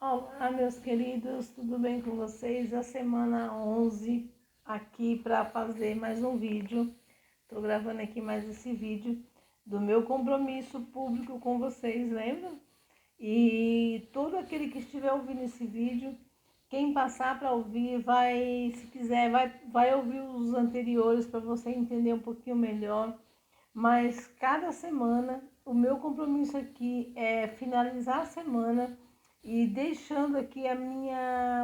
Olá, meus queridos, tudo bem com vocês? A semana 11 aqui para fazer mais um vídeo. Estou gravando aqui mais esse vídeo do meu compromisso público com vocês, lembram? E todo aquele que estiver ouvindo esse vídeo, quem passar para ouvir, se quiser, vai ouvir os anteriores para você entender um pouquinho melhor. Mas cada semana, o meu compromisso aqui é finalizar a semana e deixando aqui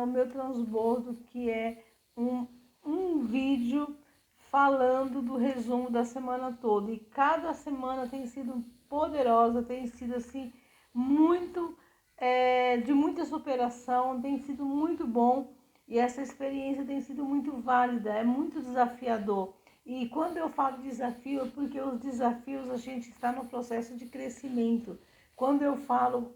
o meu transbordo, que é um vídeo falando do resumo da semana toda. E cada semana tem sido poderosa, tem sido assim, de muita superação, tem sido muito bom. E essa experiência tem sido muito válida, é muito desafiador. E quando eu falo desafio, é porque os desafios a gente está no processo de crescimento. Quando eu falo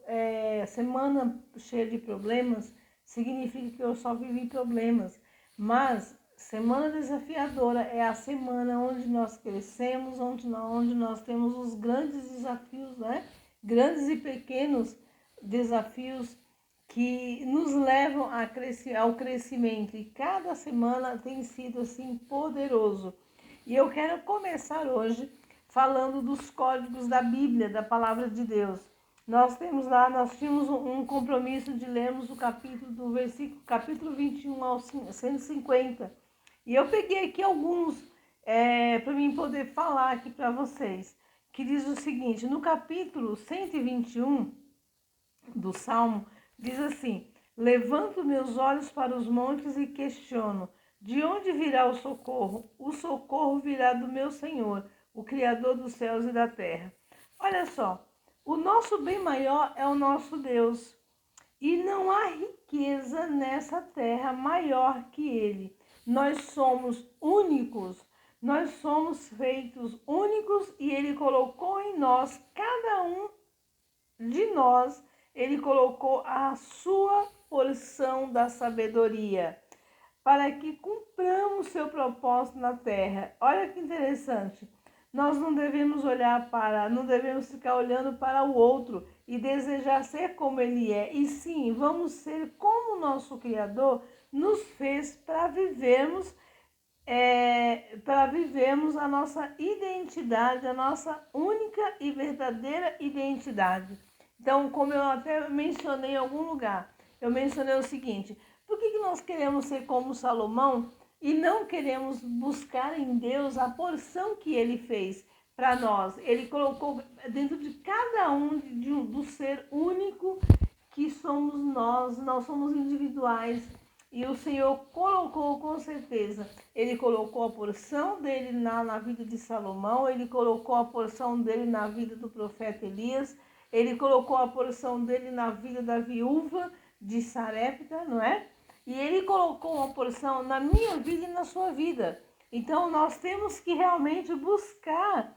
semana cheia de problemas, significa que eu só vivi problemas. Mas semana desafiadora é a semana onde nós crescemos, onde nós temos os grandes desafios, né? Grandes e pequenos desafios que nos levam ao crescimento. E cada semana tem sido assim poderoso. E eu quero começar hoje falando dos códigos da Bíblia, da Palavra de Deus. Nós tínhamos um compromisso de lermos o capítulo 21 ao 150. E eu peguei aqui alguns para mim poder falar aqui para vocês, que diz o seguinte: no capítulo 121 do Salmo, diz assim: levanto meus olhos para os montes e questiono, de onde virá o socorro? O socorro virá do meu Senhor, o Criador dos céus e da terra. Olha só, o nosso bem maior é o nosso Deus. E não há riqueza nessa terra maior que Ele. Nós somos únicos, nós somos feitos únicos e Ele colocou em nós, cada um de nós, Ele colocou a sua porção da sabedoria, para que cumpramos seu propósito na terra. Olha que interessante. Nós não devemos não devemos ficar olhando para o outro e desejar ser como ele é. E sim, vamos ser como o nosso Criador nos fez para vivermos a nossa identidade, a nossa única e verdadeira identidade. Então, como eu até mencionei em algum lugar, eu mencionei o seguinte: por que nós queremos ser como Salomão e não queremos buscar em Deus a porção que ele fez para nós? Ele colocou dentro de cada do ser único que somos nós somos individuais. E o Senhor colocou com certeza, Ele colocou a porção dele na vida de Salomão, Ele colocou a porção dele na vida do profeta Elias, Ele colocou a porção dele na vida da viúva de Sarepta, não é? E Ele colocou uma porção na minha vida e na sua vida. Então nós temos que realmente buscar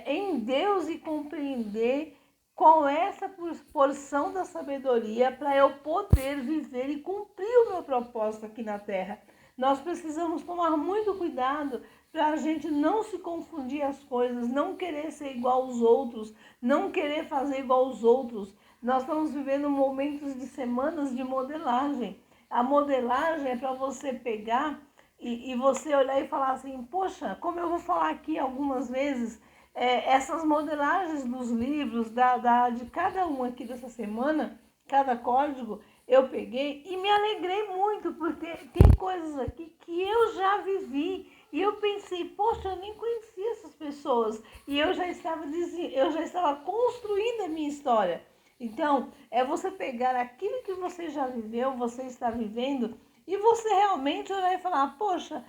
em Deus e compreender qual é essa porção da sabedoria para eu poder viver e cumprir o meu propósito aqui na terra. Nós precisamos tomar muito cuidado para a gente não se confundir as coisas, não querer ser igual aos outros, não querer fazer igual aos outros. Nós estamos vivendo momentos de semanas de modelagem. A modelagem é para você pegar e você olhar e falar assim: poxa, como eu vou falar aqui algumas vezes, essas modelagens dos livros, de cada um aqui dessa semana, cada código, eu peguei e me alegrei muito, porque tem coisas aqui que eu já vivi e eu pensei: poxa, eu nem conhecia essas pessoas e eu já estava construindo a minha história. Então, é você pegar aquilo que você já viveu, você está vivendo, e você realmente olhar e falar: poxa,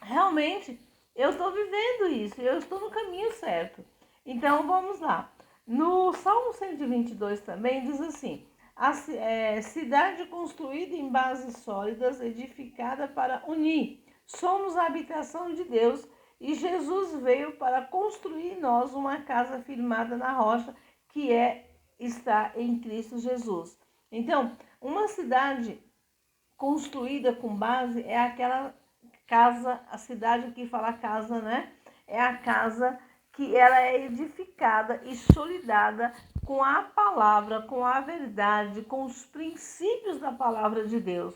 realmente eu estou vivendo isso, eu estou no caminho certo. Então, vamos lá. No Salmo 122 também diz assim: cidade construída em bases sólidas, edificada para unir. Somos a habitação de Deus e Jesus veio para construir em nós uma casa firmada na rocha, que está em Cristo Jesus. Então, uma cidade construída com base é aquela casa, a cidade que fala casa, né? É a casa que ela é edificada e solidada com a palavra, com a verdade, com os princípios da palavra de Deus.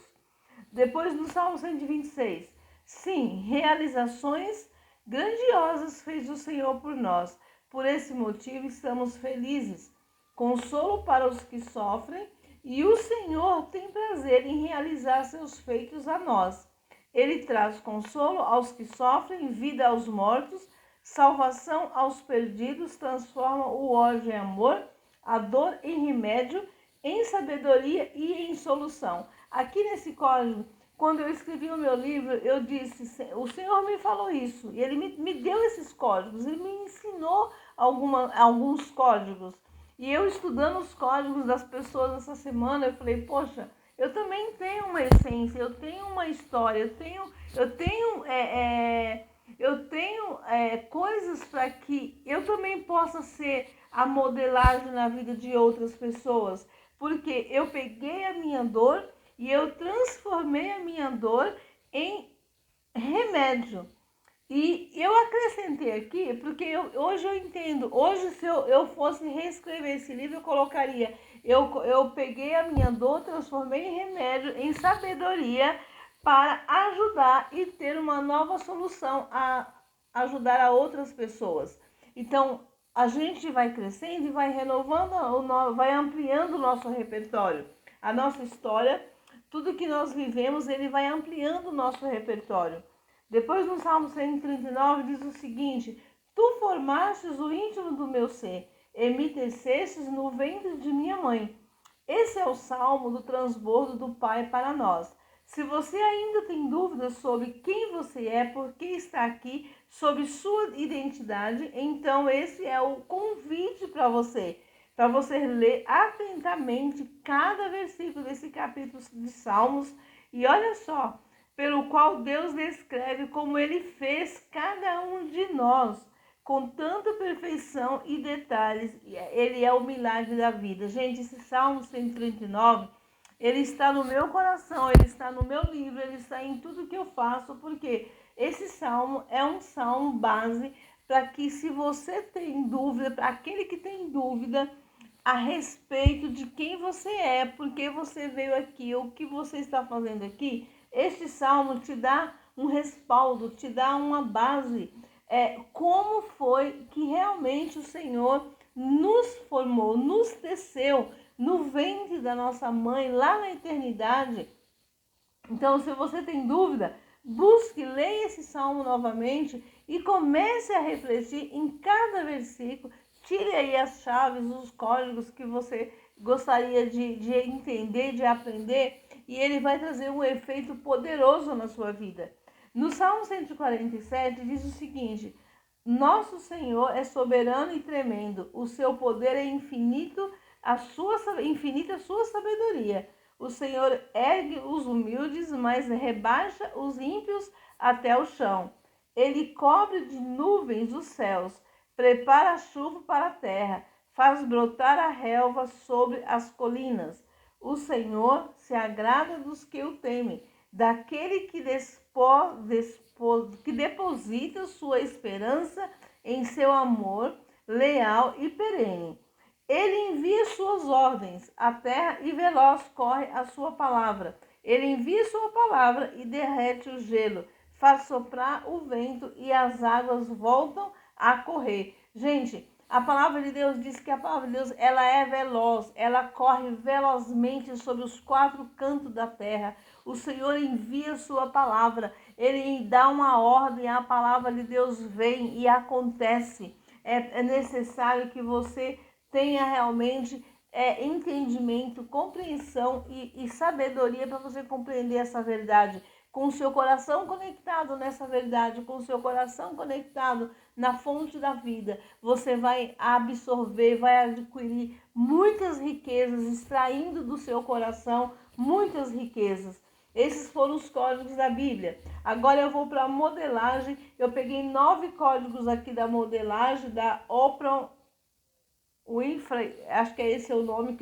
Depois do Salmo 126, sim, realizações grandiosas fez o Senhor por nós. Por esse motivo estamos felizes. Consolo para os que sofrem, e o Senhor tem prazer em realizar seus feitos a nós. Ele traz consolo aos que sofrem, vida aos mortos, salvação aos perdidos, transforma o ódio em amor, a dor em remédio, em sabedoria e em solução. Aqui nesse código, quando eu escrevi o meu livro, eu disse, o Senhor me falou isso, e Ele me deu esses códigos, Ele me ensinou alguns códigos. E eu estudando os códigos das pessoas essa semana, eu falei, poxa, eu também tenho uma essência, eu tenho uma história, eu tenho coisas para que eu também possa ser a modelagem na vida de outras pessoas. Porque eu peguei a minha dor e eu transformei a minha dor em remédio. E eu acrescentei aqui, porque hoje eu entendo, hoje se eu fosse reescrever esse livro, eu colocaria, eu peguei a minha dor, transformei em remédio, em sabedoria, para ajudar e ter uma nova solução, a ajudar a outras pessoas. Então, a gente vai crescendo e vai renovando, vai ampliando o nosso repertório, a nossa história, tudo que nós vivemos, ele vai ampliando o nosso repertório. Depois no Salmo 139 diz o seguinte, tu formastes o íntimo do meu ser, e me tecestes no ventre de minha mãe. Esse é o salmo do transbordo do Pai para nós. Se você ainda tem dúvidas sobre quem você é, por que está aqui, sobre sua identidade, então esse é o convite para você ler atentamente cada versículo desse capítulo de Salmos. E olha só, pelo qual Deus descreve como Ele fez cada um de nós, com tanta perfeição e detalhes. Ele é o milagre da vida. Gente, esse Salmo 139, ele está no meu coração, ele está no meu livro, ele está em tudo que eu faço, porque esse Salmo é um Salmo base para que, se você tem dúvida, para aquele que tem dúvida a respeito de quem você é, por que você veio aqui, o que você está fazendo aqui, este salmo te dá um respaldo, te dá uma base, como foi que realmente o Senhor nos formou, nos teceu no ventre da nossa mãe, lá na eternidade. Então, se você tem dúvida, busque, leia esse salmo novamente e comece a refletir em cada versículo. Tire aí as chaves, os códigos que você gostaria de entender, de aprender, e ele vai trazer um efeito poderoso na sua vida. No Salmo 147 diz o seguinte, nosso Senhor é soberano e tremendo, o seu poder é infinita a sua sabedoria. O Senhor ergue os humildes, mas rebaixa os ímpios até o chão. Ele cobre de nuvens os céus, prepara a chuva para a terra, faz brotar a relva sobre as colinas. O Senhor se agrada dos que o temem, daquele que deposita sua esperança em seu amor leal e perene. Ele envia suas ordens à terra e veloz corre a sua palavra. Ele envia sua palavra e derrete o gelo, faz soprar o vento e as águas voltam a correr. Gente, a palavra de Deus diz que a palavra de Deus, ela é veloz, ela corre velozmente sobre os quatro cantos da terra. O Senhor envia sua palavra, ele dá uma ordem, a palavra de Deus vem e acontece. É necessário que você tenha realmente entendimento, compreensão e sabedoria para você compreender essa verdade. Com o seu coração conectado nessa verdade, com o seu coração conectado na fonte da vida, você vai absorver, vai adquirir muitas riquezas, extraindo do seu coração muitas riquezas. Esses foram os códigos da Bíblia. Agora eu vou para a modelagem. Eu peguei 9 códigos aqui da modelagem da Oprah Winfrey, acho que é esse o nome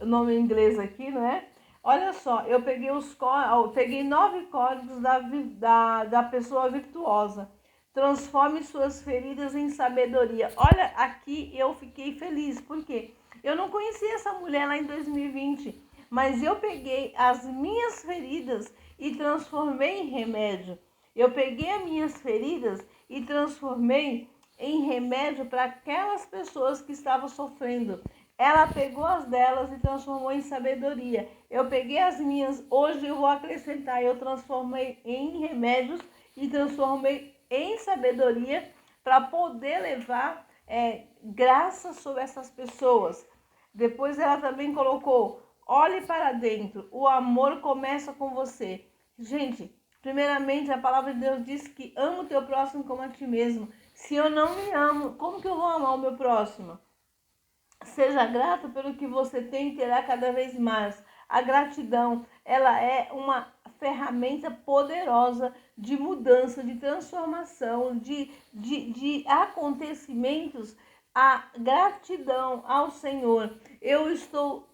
o nome em inglês aqui, não é? Olha só, eu peguei 9 códigos da pessoa virtuosa. Transforme suas feridas em sabedoria. Olha, aqui eu fiquei feliz, porque Eu não conhecia essa mulher lá em 2020, mas eu peguei as minhas feridas e transformei em remédio. Eu peguei as minhas feridas e transformei em remédio para aquelas pessoas que estavam sofrendo. Ela pegou as delas e transformou em sabedoria. Eu peguei as minhas, hoje eu vou acrescentar, eu transformei em remédios e transformei em sabedoria para poder levar graça sobre essas pessoas. Depois ela também colocou, olhe para dentro, o amor começa com você. Gente, primeiramente a palavra de Deus diz que ama o teu próximo como a ti mesmo. Se eu não me amo, como que eu vou amar o meu próximo? Seja grato pelo que você tem e terá cada vez mais. A gratidão, ela é uma ferramenta poderosa de mudança, de transformação, de acontecimentos. A gratidão ao Senhor. Eu estou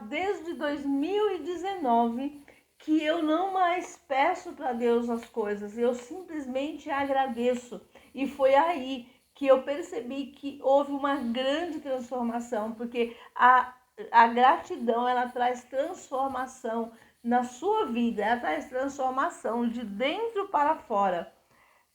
desde 2019 que eu não mais peço para Deus as coisas, eu simplesmente agradeço. E foi aí que eu percebi que houve uma grande transformação, porque a gratidão, ela traz transformação na sua vida, ela traz transformação de dentro para fora.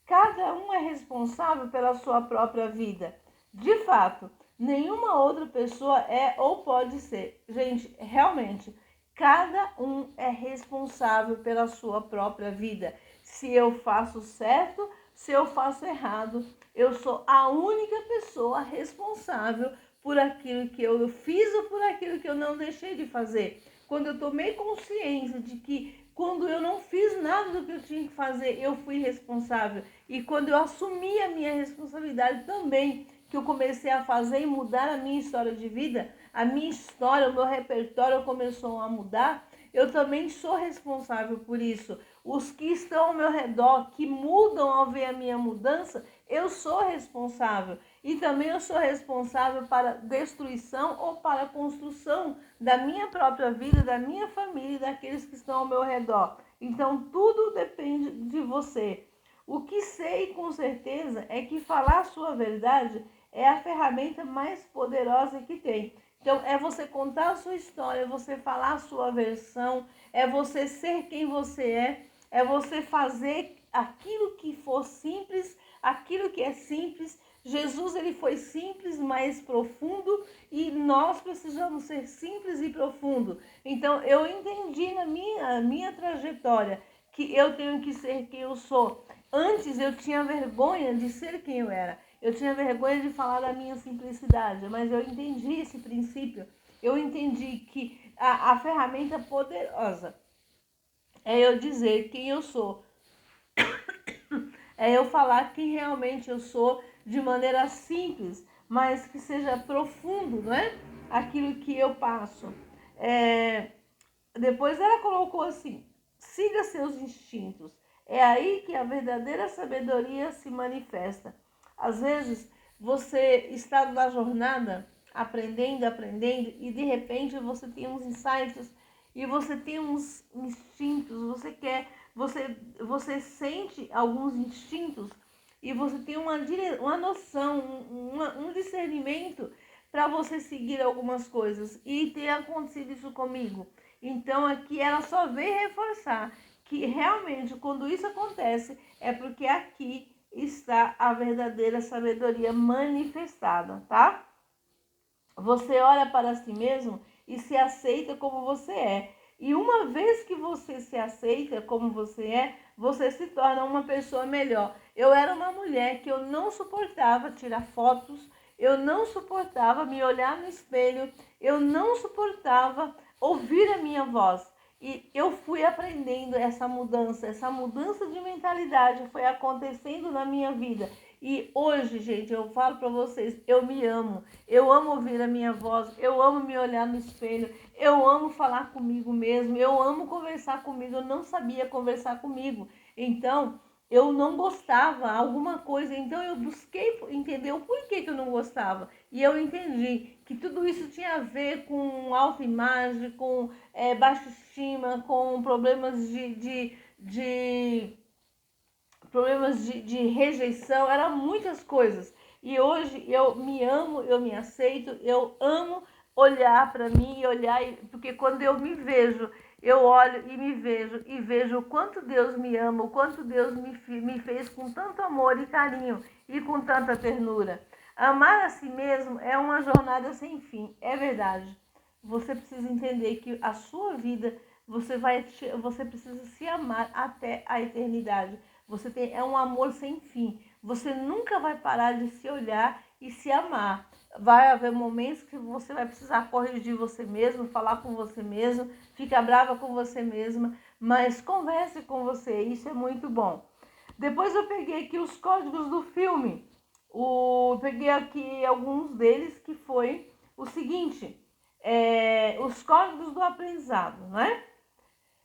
Cada um é responsável pela sua própria vida. De fato, nenhuma outra pessoa é ou pode ser. Gente, realmente, cada um é responsável pela sua própria vida. Se eu faço certo, se eu faço errado, eu sou a única pessoa responsável por aquilo que eu fiz ou por aquilo que eu não deixei de fazer. Quando eu tomei consciência de que quando eu não fiz nada do que eu tinha que fazer, eu fui responsável. E quando eu assumi a minha responsabilidade também, que eu comecei a fazer e mudar a minha história de vida, a minha história, o meu repertório começou a mudar, eu também sou responsável por isso. Os que estão ao meu redor, que mudam ao ver a minha mudança, eu sou responsável. E também eu sou responsável para destruição ou para construção da minha própria vida, da minha família e daqueles que estão ao meu redor. Então tudo depende de você. O que sei com certeza é que falar a sua verdade é a ferramenta mais poderosa que tem. Então é você contar a sua história, é você falar a sua versão, é você ser quem você é você fazer aquilo que for simples, aquilo que é simples. Jesus, ele foi simples, mas profundo, e nós precisamos ser simples e profundo. Então eu entendi na minha trajetória que eu tenho que ser quem eu sou. Antes eu tinha vergonha de ser quem eu era. Eu tinha vergonha de falar da minha simplicidade, mas eu entendi esse princípio. Eu entendi que a ferramenta poderosa é eu dizer quem eu sou. É eu falar quem realmente eu sou de maneira simples, mas que seja profundo, não é? Aquilo que eu passo. Depois ela colocou assim, siga seus instintos. É aí que a verdadeira sabedoria se manifesta. Às vezes, você está na jornada, aprendendo, e de repente você tem uns insights e você tem uns instintos, você sente alguns instintos e você tem uma noção, um discernimento para você seguir algumas coisas. E tem acontecido isso comigo. Então aqui ela só veio reforçar que realmente quando isso acontece é porque aqui está a verdadeira sabedoria manifestada, tá? Você olha para si mesmo e se aceita como você é. E uma vez que você se aceita como você é, você se torna uma pessoa melhor. Eu era uma mulher que eu não suportava tirar fotos, eu não suportava me olhar no espelho, eu não suportava ouvir a minha voz. E eu fui aprendendo essa mudança de mentalidade foi acontecendo na minha vida. E hoje, gente, eu falo para vocês, eu me amo. Eu amo ouvir a minha voz, eu amo me olhar no espelho, eu amo falar comigo mesmo, eu amo conversar comigo. Eu não sabia conversar comigo. Então, eu não gostava alguma coisa, então eu busquei entender o porquê que eu não gostava. E eu entendi que tudo isso tinha a ver com autoimagem, com baixa estima, com problemas de rejeição, eram muitas coisas. E hoje eu me amo, eu me aceito, eu amo olhar para mim e olhar, porque quando eu me vejo, eu olho e me vejo e vejo o quanto Deus me ama, o quanto Deus me fez com tanto amor e carinho e com tanta ternura. Amar a si mesmo é uma jornada sem fim, é verdade. Você precisa entender que a sua vida, você precisa se amar até a eternidade. É um amor sem fim. Você nunca vai parar de se olhar e se amar. Vai haver momentos que você vai precisar corrigir você mesmo, falar com você mesmo, ficar brava com você mesma, mas converse com você, isso é muito bom. Depois eu peguei aqui os códigos do filme. Peguei aqui alguns deles, que foi o seguinte, os códigos do aprendizado, né?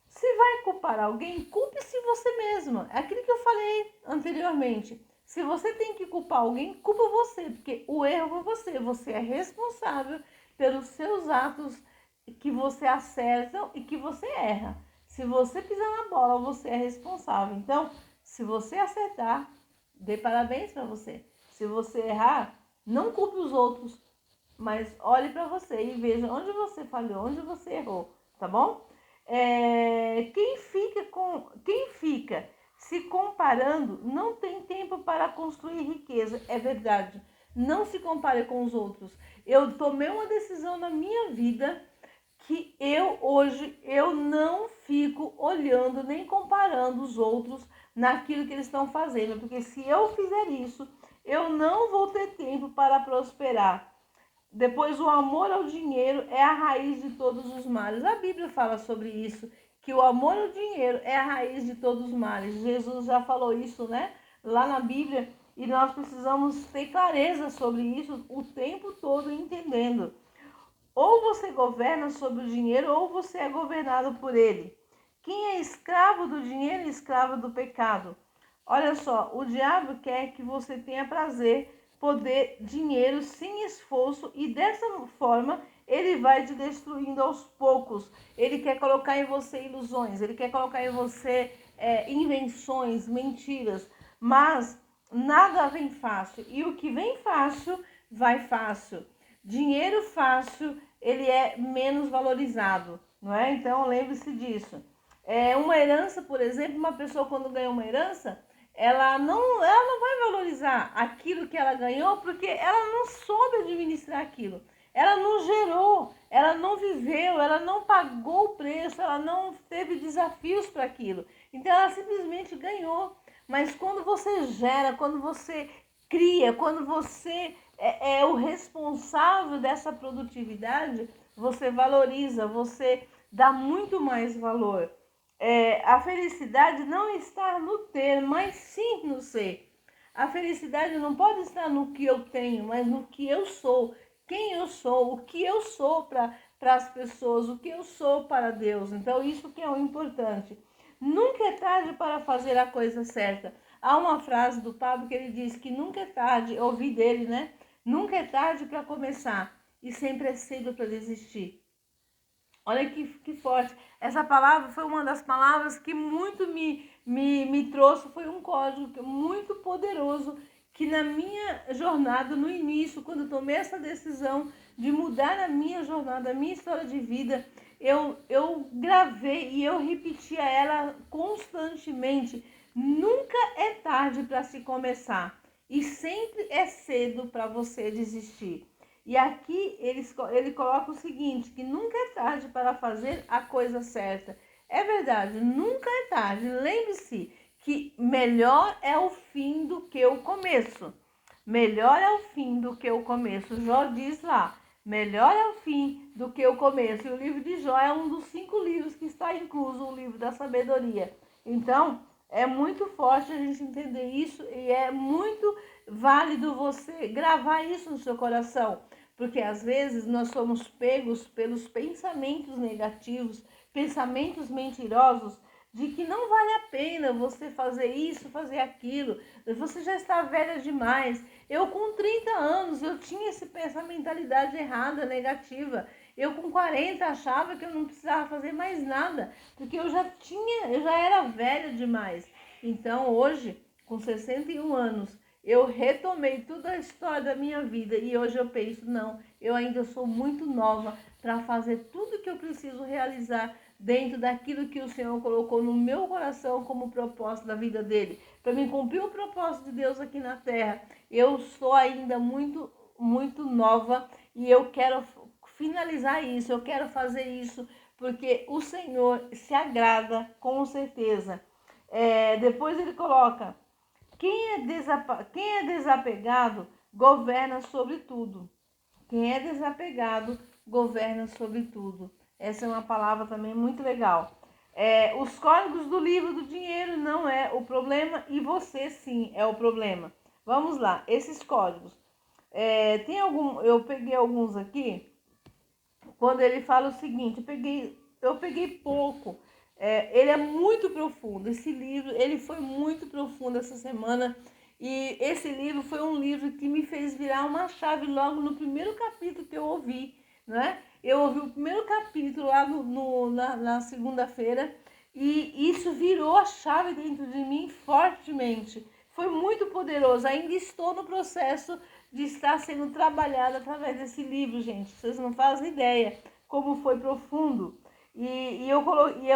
Se vai culpar alguém, culpe-se você mesma. É aquilo que eu falei anteriormente. Se você tem que culpar alguém, culpa você, porque o erro foi você. Você é responsável pelos seus atos que você acerta e que você erra. Se você pisar na bola, você é responsável. Então, se você acertar, dê parabéns para você. Se você errar, não culpe os outros, mas olhe para você e veja onde você falhou, onde você errou, tá bom? Quem fica se comparando não tem tempo para construir riqueza, é verdade. Não se compare com os outros. Eu tomei uma decisão na minha vida que hoje eu não fico olhando nem comparando os outros naquilo que eles estão fazendo, porque se eu fizer isso, eu não vou ter tempo para prosperar. Depois, o amor ao dinheiro é a raiz de todos os males. A Bíblia fala sobre isso, que o amor ao dinheiro é a raiz de todos os males. Jesus já falou isso, né? Lá na Bíblia, e nós precisamos ter clareza sobre isso o tempo todo, entendendo. Ou você governa sobre o dinheiro, ou você é governado por ele. Quem é escravo do dinheiro é escravo do pecado. Olha só, o diabo quer que você tenha prazer, poder, dinheiro sem esforço, e dessa forma ele vai te destruindo aos poucos. Ele quer colocar em você ilusões, ele quer colocar em você invenções, mentiras, mas nada vem fácil, e o que vem fácil, vai fácil. Dinheiro fácil, ele é menos valorizado, não é? Então lembre-se disso. Uma herança, por exemplo, uma pessoa quando ganha uma herança, ela não vai valorizar aquilo que ela ganhou, porque ela não soube administrar aquilo. Ela não gerou, ela não viveu, ela não pagou o preço, ela não teve desafios para aquilo. Então ela simplesmente ganhou. Mas quando você gera, quando você cria, quando você é o responsável dessa produtividade, você valoriza, você dá muito mais valor. A felicidade não está no ter, mas sim no ser. A felicidade não pode estar no que eu tenho, mas no que eu sou, quem eu sou, o que eu sou para as pessoas, o que eu sou para Deus. Então, isso que é o importante. Nunca é tarde para fazer a coisa certa. Há uma frase do Pablo que ele diz que nunca é tarde, eu ouvi dele, né? Nunca é tarde para começar e sempre é cedo para desistir. Olha que forte. Essa palavra foi uma das palavras que muito me trouxe, foi um código muito poderoso, que na minha jornada, no início, quando eu tomei essa decisão de mudar a minha jornada, a minha história de vida, eu gravei e eu repetia ela constantemente. Nunca é tarde para se começar e sempre é cedo para você desistir. E aqui ele coloca o seguinte, que nunca é tarde para fazer a coisa certa. É verdade, nunca é tarde. Lembre-se que melhor é o fim do que o começo. Melhor é o fim do que o começo. Jó diz lá, melhor é o fim do que o começo. E o livro de Jó é um dos 5 livros que está incluso o livro da sabedoria. Então, é muito forte a gente entender isso e é muito válido você gravar isso no seu coração, porque às vezes nós somos pegos pelos pensamentos negativos, pensamentos mentirosos, de que não vale a pena você fazer isso, fazer aquilo, você já está velha demais. Eu com 30 anos, eu tinha essa mentalidade errada, negativa. Eu com 40 achava que eu não precisava fazer mais nada, porque eu já era velha demais. Então hoje, com 61 anos, Eu retomei toda a história da minha vida e hoje eu penso, não, eu ainda sou muito nova para fazer tudo que eu preciso realizar dentro daquilo que o Senhor colocou no meu coração como propósito da vida dele. Para mim cumprir o propósito de Deus aqui na terra, eu sou ainda muito nova e eu quero finalizar isso, eu quero fazer isso, porque o Senhor se agrada, com certeza. Depois ele coloca, quem é desapegado governa sobre tudo. Quem é desapegado governa sobre tudo. Essa é uma palavra também muito legal. Os códigos do livro do dinheiro não é o problema e você sim é o problema. Vamos lá, esses códigos. Eu peguei alguns aqui, quando ele fala o seguinte, eu peguei pouco. Ele é muito profundo, esse livro, ele foi muito profundo essa semana, e esse livro foi um livro que me fez virar uma chave logo no primeiro capítulo que eu ouvi, né? Eu ouvi o primeiro capítulo lá na segunda-feira, e isso virou a chave dentro de mim fortemente. Foi muito poderoso, ainda estou no processo de estar sendo trabalhada através desse livro, gente. Vocês não fazem ideia como foi profundo. E eu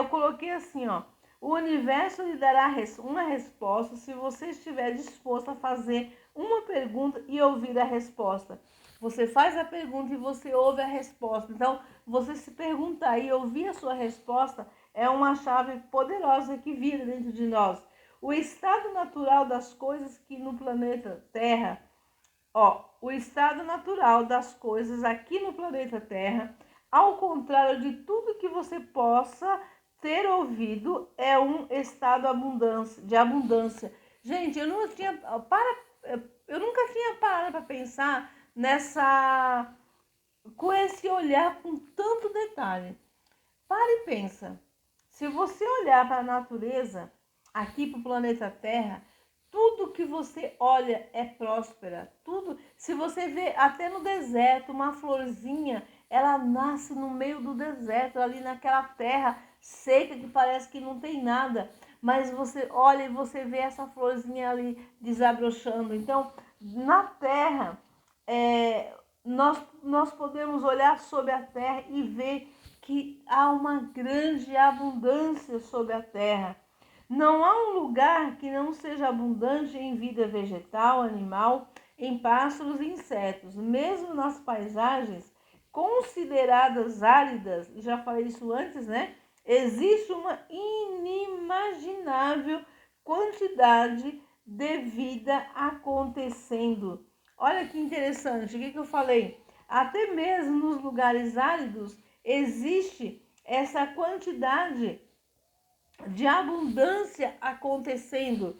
coloquei assim, ó. O universo lhe dará uma resposta se você estiver disposto a fazer uma pergunta e ouvir a resposta. Você faz a pergunta e você ouve a resposta. Então, você se perguntar e ouvir a sua resposta é uma chave poderosa que vira dentro de nós. O estado natural das coisas que no planeta Terra, o estado natural das coisas aqui no planeta Terra, ao contrário de tudo que você possa ter ouvido, é um estado de abundância. Gente, eu nunca tinha parado para pensar com esse olhar com tanto detalhe. Para e pensa. Se você olhar para a natureza, aqui para o planeta Terra, tudo que você olha é próspera. Tudo. Se você vê até no deserto uma florzinha, ela nasce no meio do deserto, ali naquela terra seca que parece que não tem nada. Mas você olha e você vê essa florzinha ali desabrochando. Então, na terra, nós podemos olhar sobre a terra e ver que há uma grande abundância sobre a terra. Não há um lugar que não seja abundante em vida vegetal, animal, em pássaros e insetos. Mesmo nas paisagens consideradas áridas, já falei isso antes, né? Existe uma inimaginável quantidade de vida acontecendo. Olha que interessante, o que eu falei? Até mesmo nos lugares áridos existe essa quantidade de abundância acontecendo.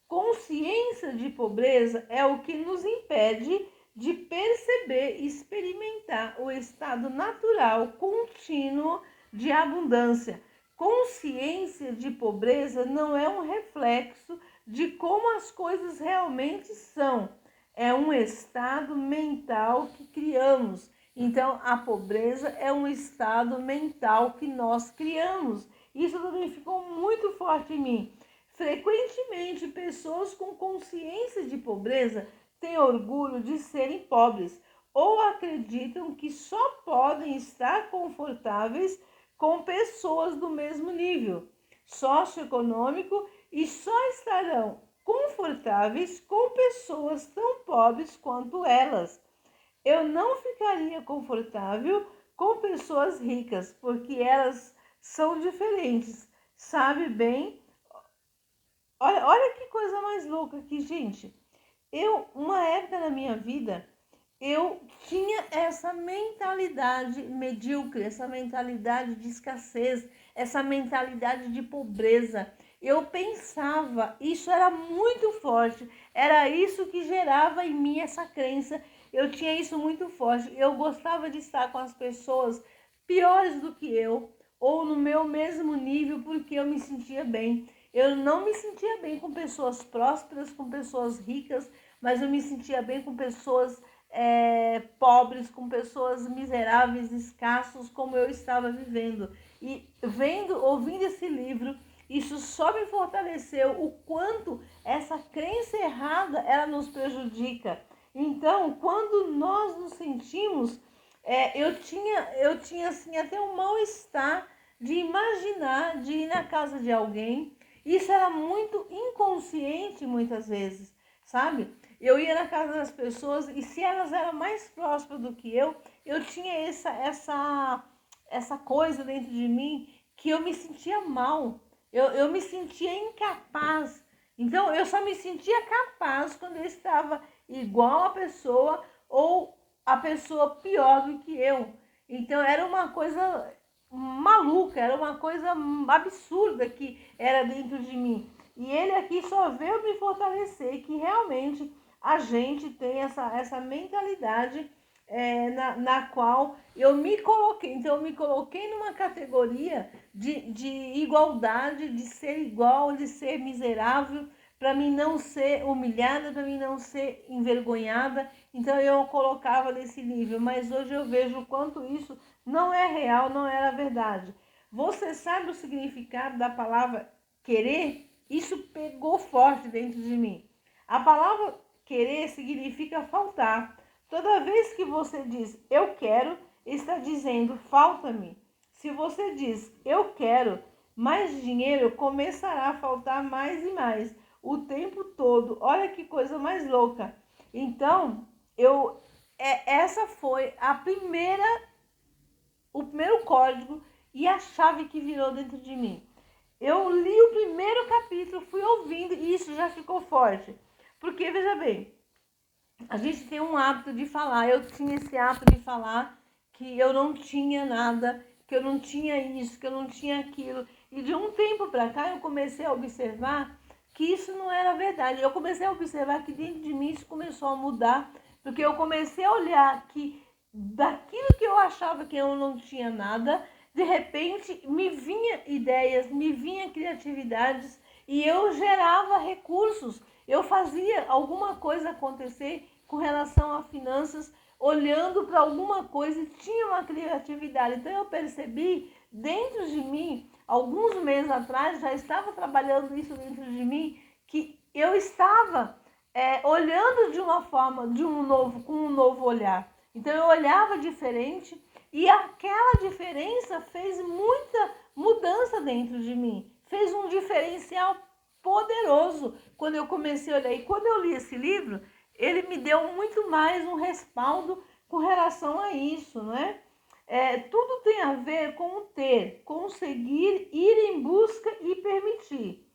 Consciência de pobreza é o que nos impede de perceber e experimentar o estado natural contínuo de abundância. Consciência de pobreza não é um reflexo de como as coisas realmente são, é um estado mental que criamos. Então, a pobreza é um estado mental que nós criamos. Isso também ficou muito forte em mim. Frequentemente, pessoas com consciência de pobreza têm orgulho de serem pobres ou acreditam que só podem estar confortáveis com pessoas do mesmo nível socioeconômico e só estarão confortáveis com pessoas tão pobres quanto elas. Eu não ficaria confortável com pessoas ricas, porque elas são diferentes. Sabe bem? Olha que coisa mais louca aqui, gente. Uma época da minha vida, eu tinha essa mentalidade medíocre, essa mentalidade de escassez, essa mentalidade de pobreza. Eu pensava, isso era muito forte, era isso que gerava em mim essa crença. Eu tinha isso muito forte. Eu gostava de estar com as pessoas piores do que eu, ou no meu mesmo nível, porque eu me sentia bem. Eu não me sentia bem com pessoas prósperas, com pessoas ricas, mas eu me sentia bem com pessoas pobres, com pessoas miseráveis, escassos, como eu estava vivendo. E ouvindo esse livro, isso só me fortaleceu o quanto essa crença errada, ela nos prejudica. Então, quando nós nos sentimos, eu tinha assim até um mal-estar de imaginar de ir na casa de alguém. Isso era muito inconsciente muitas vezes, sabe? Eu ia na casa das pessoas e se elas eram mais próximas do que eu tinha essa coisa dentro de mim que eu me sentia mal, eu me sentia incapaz. Então, eu só me sentia capaz quando eu estava igual a pessoa ou a pessoa pior do que eu. Então, era uma coisa maluca, era uma coisa absurda que era dentro de mim. E ele aqui só veio me fortalecer que realmente a gente tem essa mentalidade na qual eu me coloquei. Então, eu me coloquei numa categoria de igualdade, de ser igual, de ser miserável, para mim não ser humilhada, para mim não ser envergonhada. Então, eu colocava nesse nível. Mas hoje eu vejo o quanto isso não é real, não era verdade. Você sabe o significado da palavra querer? Isso pegou forte dentro de mim. A palavra querer significa faltar. Toda vez que você diz eu quero, está dizendo falta-me. Se você diz eu quero mais dinheiro, começará a faltar mais e mais o tempo todo. Olha que coisa mais louca. Então, essa foi o primeiro código e a chave que virou dentro de mim. Eu li o primeiro capítulo, fui ouvindo e isso já ficou forte. Porque, veja bem, a gente tem um hábito de falar. Eu tinha esse hábito de falar que eu não tinha nada, que eu não tinha isso, que eu não tinha aquilo. E de um tempo para cá eu comecei a observar que isso não era verdade. Eu comecei a observar que dentro de mim isso começou a mudar, porque eu comecei a olhar que daquilo que eu achava que eu não tinha nada, de repente me vinha ideias, me vinha criatividades e eu gerava recursos. Eu fazia alguma coisa acontecer com relação a finanças, olhando para alguma coisa e tinha uma criatividade. Então eu percebi dentro de mim, alguns meses atrás, já estava trabalhando isso dentro de mim, que eu estava olhando de uma forma, com um novo olhar. Então eu olhava diferente e aquela diferença fez muita mudança dentro de mim, fez um diferencial poderoso quando eu comecei a olhar. E quando eu li esse livro, ele me deu muito mais um respaldo com relação a isso, não é? Tudo tem a ver com o ter, conseguir, ir em busca e permitir.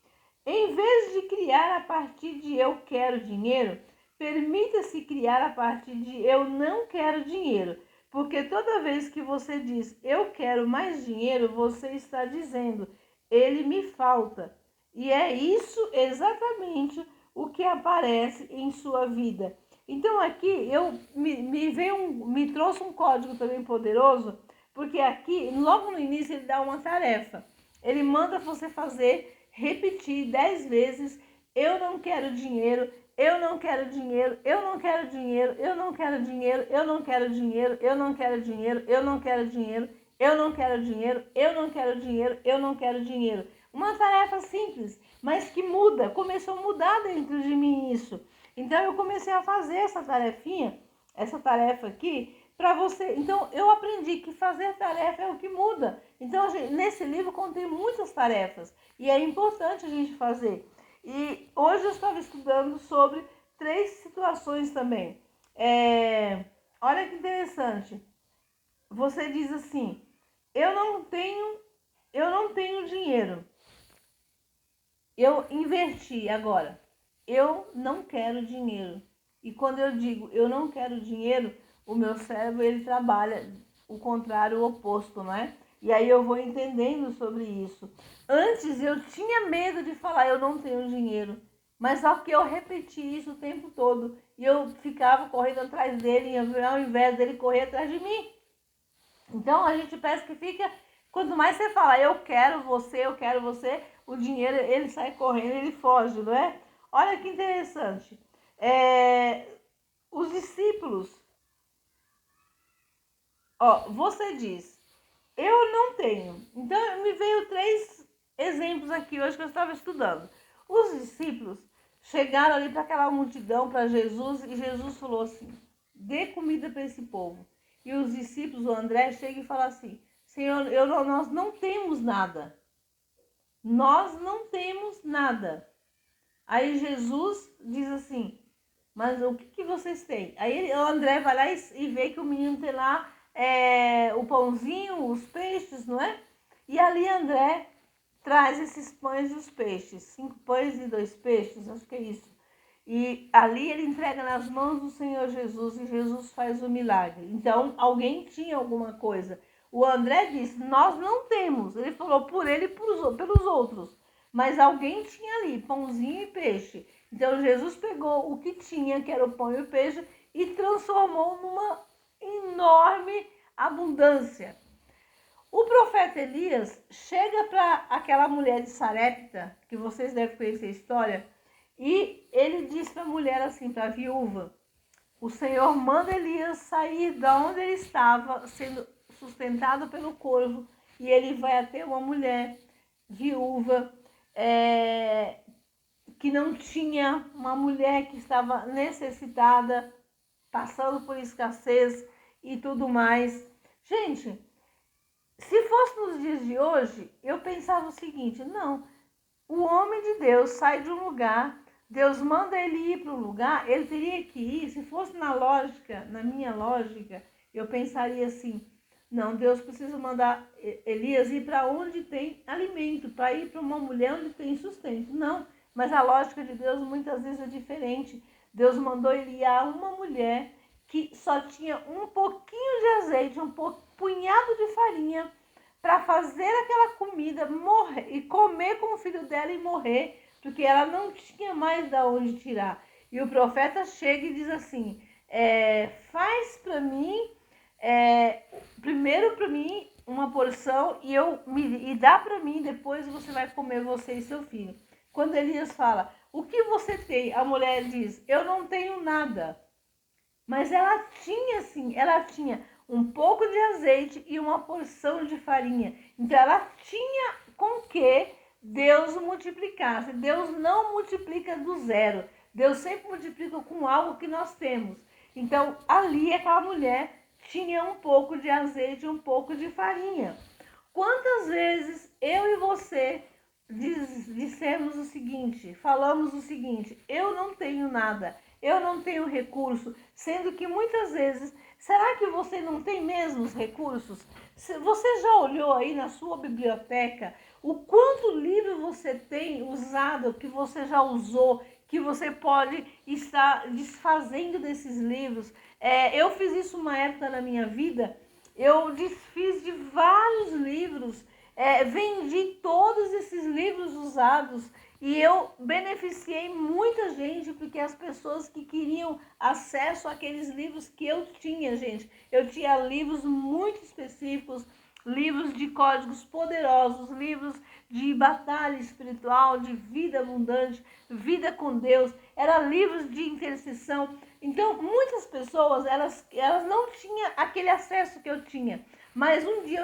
Em vez de criar a partir de eu quero dinheiro, permita-se criar a partir de eu não quero dinheiro. Porque toda vez que você diz eu quero mais dinheiro, você está dizendo ele me falta. E é isso exatamente o que aparece em sua vida. Então aqui me trouxe um código também poderoso, porque aqui, logo no início, ele dá uma tarefa. Ele manda você repetir 10 vezes, eu não quero dinheiro, eu não quero dinheiro, eu não quero dinheiro, eu não quero dinheiro, eu não quero dinheiro, eu não quero dinheiro, eu não quero dinheiro, eu não quero dinheiro, eu não quero dinheiro, eu não quero dinheiro. Uma tarefa simples, mas que muda, começou a mudar dentro de mim isso. Então eu comecei a fazer essa tarefa aqui, para você. Então eu aprendi que fazer tarefa é o que muda. Então nesse livro contém muitas tarefas e é importante a gente fazer. E hoje eu estava estudando sobre 3 situações também. Olha que interessante. Você diz assim: eu não tenho dinheiro. Eu investi agora. Eu não quero dinheiro. E quando eu digo eu não quero dinheiro, o meu cérebro ele trabalha o contrário, o oposto, não é? E aí eu vou entendendo sobre isso. Antes eu tinha medo de falar eu não tenho dinheiro, mas só que eu repeti isso o tempo todo e eu ficava correndo atrás dele ao invés dele correr atrás de mim. Então a gente parece que fica, quanto mais você fala eu quero você, o dinheiro ele sai correndo, ele foge, não é? Olha que interessante. Os discípulos, você diz, eu não tenho. Então me veio exemplos aqui hoje que eu estava estudando. Os discípulos chegaram ali para aquela multidão, para Jesus, e Jesus falou assim: dê comida para esse povo. E os discípulos, o André, chega e fala assim: Senhor, nós não temos nada. Nós não temos nada. Aí Jesus diz assim: mas o que vocês têm? Aí o André vai lá e vê que o menino tem lá o pãozinho, os peixes, não é? E ali André traz esses pães e os peixes, 5 pães e 2 peixes, acho que é isso. E ali ele entrega nas mãos do Senhor Jesus e Jesus faz o milagre. Então alguém tinha alguma coisa. O André disse: nós não temos. Ele falou por ele e pelos outros. Mas alguém tinha ali pãozinho e peixe. Então Jesus pegou o que tinha, que era o pão e o peixe, e transformou numa enorme abundância. O profeta Elias chega para aquela mulher de Sarepta, que vocês devem conhecer a história, e ele diz para a mulher assim, para a viúva: o Senhor manda Elias sair de onde ele estava, sendo sustentado pelo corvo, e ele vai até uma mulher viúva, que não tinha, uma mulher que estava necessitada, passando por escassez e tudo mais. Gente, se fosse nos dias de hoje, eu pensava o seguinte: não, o homem de Deus sai de um lugar, Deus manda ele ir para um lugar, ele teria que ir. Se fosse na lógica, na minha lógica, eu pensaria assim: não, Deus precisa mandar Elias ir para onde tem alimento, para ir para uma mulher onde tem sustento. Não, mas a lógica de Deus muitas vezes é diferente. Deus mandou ele ir a uma mulher que só tinha um pouquinho de azeite, um punhado de farinha, para fazer aquela comida, morrer e comer com o filho dela e morrer, porque ela não tinha mais da onde tirar. E o profeta chega e diz assim: faz para mim, primeiro para mim uma porção e dá para mim, depois você vai comer, você e seu filho. Quando Elias fala: o que você tem? A mulher diz: eu não tenho nada. Mas ela tinha sim, ela tinha um pouco de azeite e uma porção de farinha. Então ela tinha com que Deus multiplicasse. Deus não multiplica do zero. Deus sempre multiplica com algo que nós temos. Então ali aquela mulher tinha um pouco de azeite e um pouco de farinha. Quantas vezes eu e você dissemos o seguinte, falamos o seguinte: eu não tenho nada, eu não tenho recurso, sendo que muitas vezes, será que você não tem mesmo os recursos? Você já olhou aí na sua biblioteca o quanto livro você tem usado, que você já usou, que você pode estar desfazendo desses livros? Eu fiz isso uma época na minha vida, eu desfiz de vários livros, vendi todos esses livros usados e eu beneficiei muita gente, porque as pessoas que queriam acesso àqueles livros que eu tinha, gente, eu tinha livros muito específicos, livros de códigos poderosos, livros de batalha espiritual, de vida abundante, vida com Deus, eram livros de intercessão. Então, muitas pessoas, elas não tinham aquele acesso que eu tinha, mas um dia